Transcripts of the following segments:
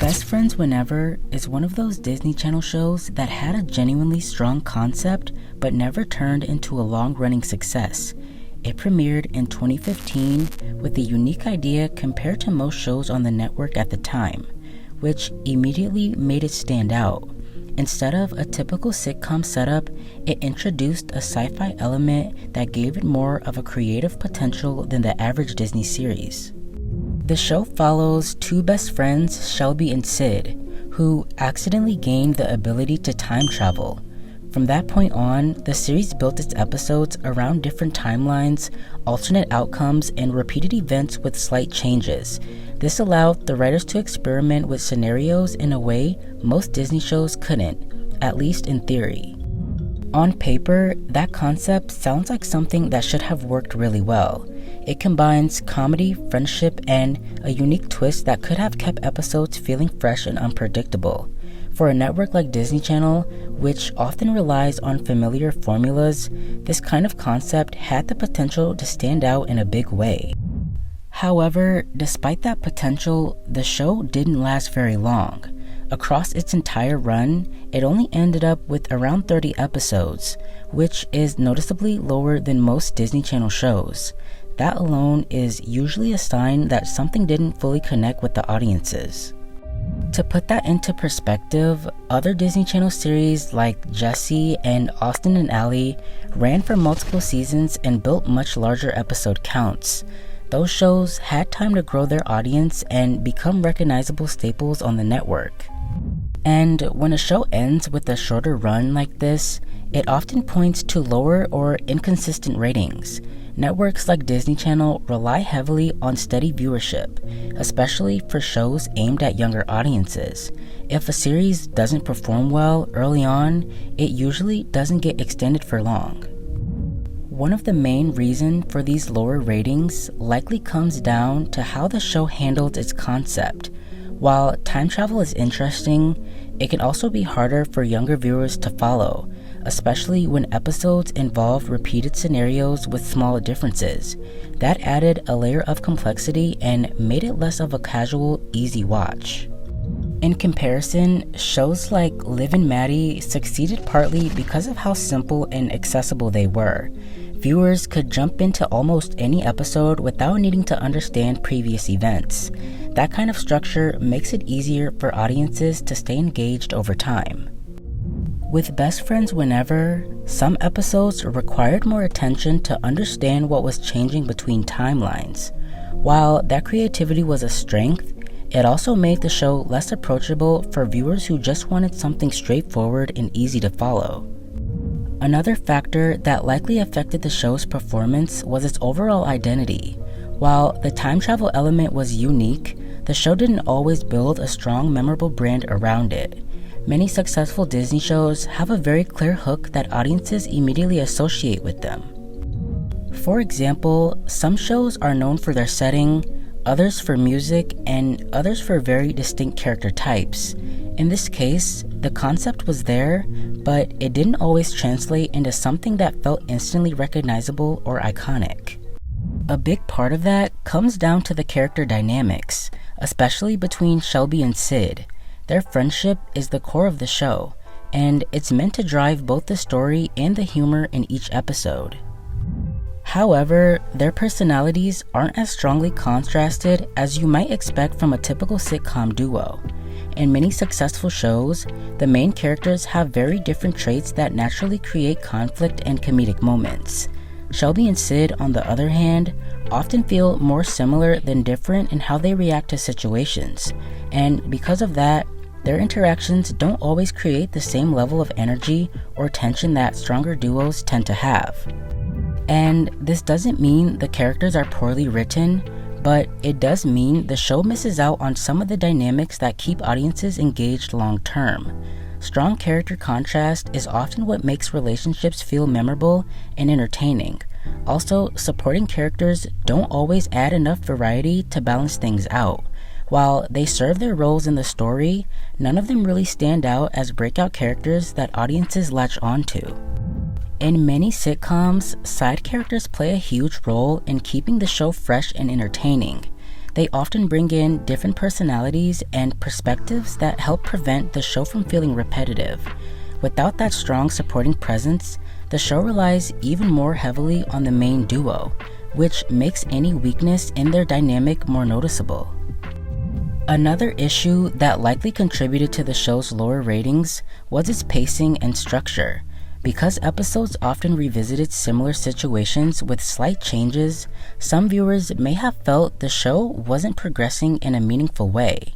Best Friends Whenever is one of those Disney Channel shows that had a genuinely strong concept but never turned into a long-running success. It premiered in 2015 with a unique idea compared to most shows on the network at the time, which immediately made it stand out. Instead of a typical sitcom setup, it introduced a sci-fi element that gave it more of a creative potential than the average Disney series. The show follows two best friends, Shelby and Sid, who accidentally gained the ability to time travel. From that point on, the series built its episodes around different timelines, alternate outcomes, and repeated events with slight changes. This allowed the writers to experiment with scenarios in a way most Disney shows couldn't, at least in theory. On paper, that concept sounds like something that should have worked really well. It combines comedy, friendship, and a unique twist that could have kept episodes feeling fresh and unpredictable. For a network like Disney Channel, which often relies on familiar formulas, this kind of concept had the potential to stand out in a big way. However, despite that potential, the show didn't last very long. Across its entire run, it only ended up with around 30 episodes, which is noticeably lower than most Disney Channel shows. That alone is usually a sign that something didn't fully connect with the audiences. To put that into perspective, other Disney Channel series like Jessie and Austin and Ally ran for multiple seasons and built much larger episode counts. Those shows had time to grow their audience and become recognizable staples on the network. And when a show ends with a shorter run like this, it often points to lower or inconsistent ratings. Networks like Disney Channel rely heavily on steady viewership, especially for shows aimed at younger audiences. If a series doesn't perform well early on, it usually doesn't get extended for long. One of the main reasons for these lower ratings likely comes down to how the show handled its concept. While time travel is interesting, it can also be harder for younger viewers to follow, especially when episodes involved repeated scenarios with small differences. That added a layer of complexity and made it less of a casual, easy watch. In comparison, shows like Liv and Maddie succeeded partly because of how simple and accessible they were. Viewers could jump into almost any episode without needing to understand previous events. That kind of structure makes it easier for audiences to stay engaged over time. With Best Friends Whenever, some episodes required more attention to understand what was changing between timelines. While that creativity was a strength, it also made the show less approachable for viewers who just wanted something straightforward and easy to follow. Another factor that likely affected the show's performance was its overall identity. While the time travel element was unique, the show didn't always build a strong, memorable brand around it. Many successful Disney shows have a very clear hook that audiences immediately associate with them. For example, some shows are known for their setting, others for music, and others for very distinct character types. In this case, the concept was there, but it didn't always translate into something that felt instantly recognizable or iconic. A big part of that comes down to the character dynamics, especially between Shelby and Sid. Their friendship is the core of the show, and it's meant to drive both the story and the humor in each episode. However, their personalities aren't as strongly contrasted as you might expect from a typical sitcom duo. In many successful shows, the main characters have very different traits that naturally create conflict and comedic moments. Shelby and Sid, on the other hand, often feel more similar than different in how they react to situations, and because of that, their interactions don't always create the same level of energy or tension that stronger duos tend to have. And this doesn't mean the characters are poorly written, but it does mean the show misses out on some of the dynamics that keep audiences engaged long term. Strong character contrast is often what makes relationships feel memorable and entertaining. Also, supporting characters don't always add enough variety to balance things out. While they serve their roles in the story, none of them really stand out as breakout characters that audiences latch onto. In many sitcoms, side characters play a huge role in keeping the show fresh and entertaining. They often bring in different personalities and perspectives that help prevent the show from feeling repetitive. Without that strong supporting presence, the show relies even more heavily on the main duo, which makes any weakness in their dynamic more noticeable. Another issue that likely contributed to the show's lower ratings was its pacing and structure. Because episodes often revisited similar situations with slight changes, some viewers may have felt the show wasn't progressing in a meaningful way.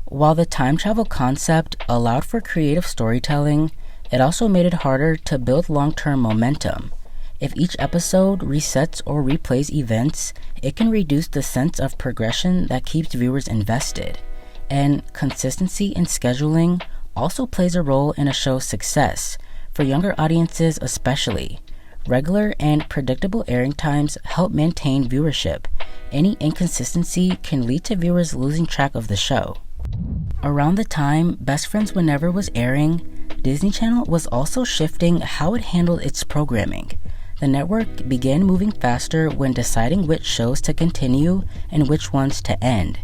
While the time travel concept allowed for creative storytelling, it also made it harder to build long-term momentum. If each episode resets or replays events, it can reduce the sense of progression that keeps viewers invested. And consistency in scheduling also plays a role in a show's success, for younger audiences especially. Regular and predictable airing times help maintain viewership. Any inconsistency can lead to viewers losing track of the show. Around the time Best Friends Whenever was airing, Disney Channel was also shifting how it handled its programming. The network began moving faster when deciding which shows to continue and which ones to end.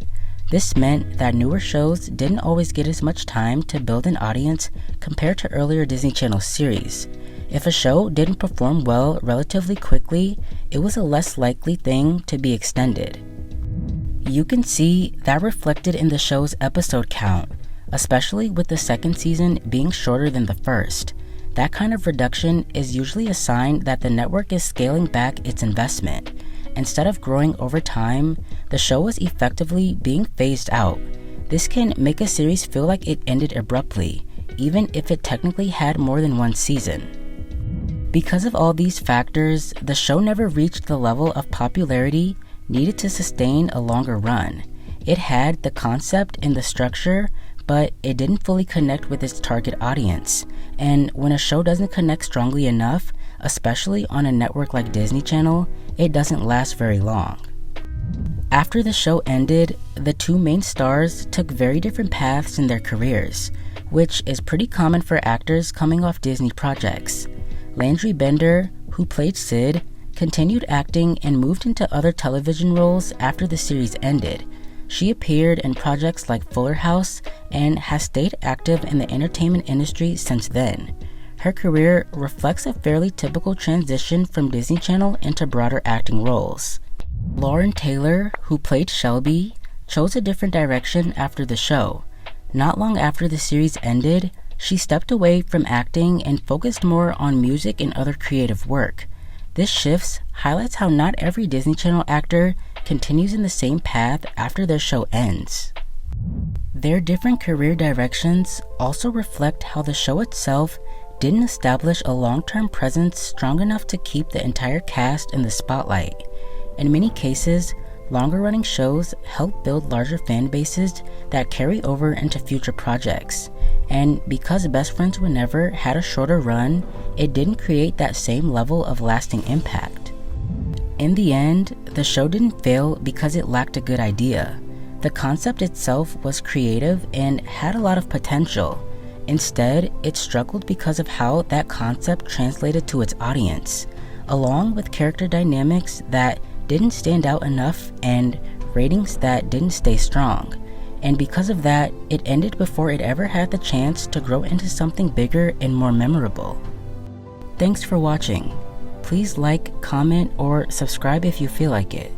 This meant that newer shows didn't always get as much time to build an audience compared to earlier Disney Channel series. If a show didn't perform well relatively quickly, it was a less likely thing to be extended. You can see that reflected in the show's episode count, especially with the second season being shorter than the first. That kind of reduction is usually a sign that the network is scaling back its investment. Instead of growing over time, the show was effectively being phased out. This can make a series feel like it ended abruptly, even if it technically had more than one season. Because of all these factors, the show never reached the level of popularity needed to sustain a longer run. It had the concept and the structure, but it didn't fully connect with its target audience. And when a show doesn't connect strongly enough, especially on a network like Disney Channel, it doesn't last very long. After the show ended, the two main stars took very different paths in their careers, which is pretty common for actors coming off Disney projects. Landry Bender, who played Sid, continued acting and moved into other television roles after the series ended. She appeared in projects like Fuller House and has stayed active in the entertainment industry since then. Her career reflects a fairly typical transition from Disney Channel into broader acting roles. Lauren Taylor, who played Shelby, chose a different direction after the show. Not long after the series ended, she stepped away from acting and focused more on music and other creative work. This shift highlights how not every Disney Channel actor continues in the same path after their show ends. Their different career directions also reflect how the show itself didn't establish a long-term presence strong enough to keep the entire cast in the spotlight. In many cases, longer-running shows help build larger fan bases that carry over into future projects. And because Best Friends Whenever had a shorter run, it didn't create that same level of lasting impact. In the end, the show didn't fail because it lacked a good idea. The concept itself was creative and had a lot of potential. Instead, it struggled because of how that concept translated to its audience, along with character dynamics that didn't stand out enough and ratings that didn't stay strong. And because of that, it ended before it ever had the chance to grow into something bigger and more memorable. Thanks for watching. Please like, comment, or subscribe if you feel like it.